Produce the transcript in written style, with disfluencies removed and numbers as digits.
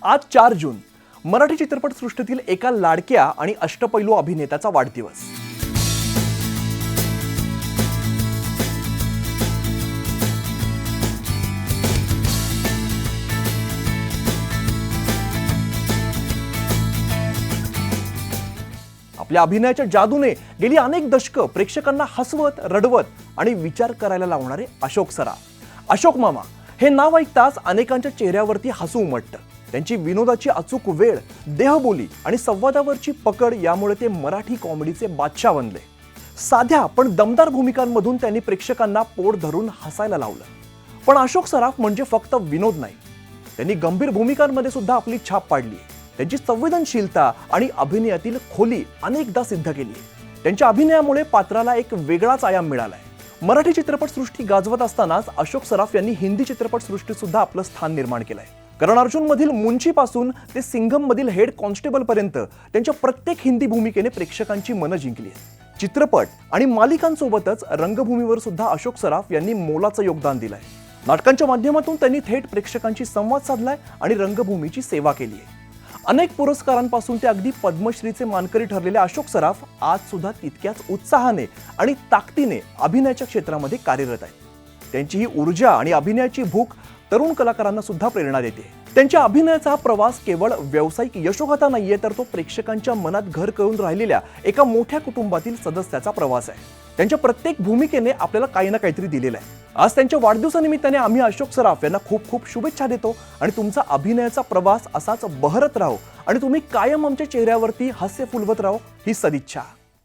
आज 4 जून मराठी चित्रपटसृष्टीतील एका लाडक्या आणि अष्टपैलू अभिनेत्याचा वाढदिवस। आपल्या अभिनयाच्या जादूने गेली अनेक दशकं प्रेक्षकांना हसवत, रडवत आणि विचार करायला लावणारे अशोक सराफ। अशोक मामा हे नाव ऐकताच अनेकांच्या चेहऱ्यावरती हसू उमटतं। त्यांची विनोदाची अचूक वेळ, देहबोली आणि संवादावरची पकड यामुळे ते मराठी कॉमेडीचे बादशाह बनले। साध्या पण दमदार भूमिकांमधून त्यांनी प्रेक्षकांना पोट धरून हसायला लावलं। पण अशोक सराफ म्हणजे फक्त विनोद नाही, त्यांनी गंभीर भूमिकांमध्ये सुद्धा आपली छाप पाडली। त्यांची संवेदनशीलता आणि अभिनयातील खोली अनेकदा सिद्ध केली। त्यांच्या अभिनयामुळे पात्राला एक वेगळाच आयाम मिळालाय। मराठी चित्रपटसृष्टी गाजवत असतानाच अशोक सराफ यांनी हिंदी चित्रपटसृष्टीत सुद्धा आपलं स्थान निर्माण केलंय। करण अर्जुन मधील मुंशीपासून ते सिंघम मधील हेड कॉन्स्टेबल पर्यंत त्यांच्या प्रत्येक हिंदी भूमिकेने प्रेक्षकांची मनं जिंकली आहेत। चित्रपट आणि मालिकांसोबतच रंगभूमीवर सुद्धा अशोक सराफ यांनी मोलाचं योगदान दिलंय। नाटकांच्या माध्यमातून त्यांनी थेट प्रेक्षकांशी संवाद साधलाय आणि रंगभूमीची सेवा केली आहे। अनेक पुरस्कारांपासून ते अगदी पद्मश्रीचे मानकरी ठरलेले अशोक सराफ आज सुद्धा तितक्याच उत्साहाने आणि ताकदीने अभिनयाच्या क्षेत्रामध्ये कार्यरत आहेत। त्यांची ही ऊर्जा आणि अभिनयाची भूक तरुण कलाकारांना सुद्धा प्रेरणा देते। त्यांच्या अभिनयाचा हा प्रवास केवळ व्यावसायिक यशोगाथा नाहीये, तर तो प्रेक्षकांच्या मनात घर करून राहिलेल्या एका मोठ्या कुटुंबातील सदस्याचा प्रवास आहे। त्यांच्या प्रत्येक भूमिकेने आपल्याला काही ना काहीतरी दिलेलं आहे। आज त्यांच्या वाढदिवसानिमित्ताने आम्ही अशोक सराफ यांना खूप खूप शुभेच्छा देतो आणि तुमचा अभिनयाचा प्रवास असाच बहरत राहो आणि तुम्ही कायम आमच्या चेहऱ्यावरती हास्य फुलवत राहो ही सदिच्छा।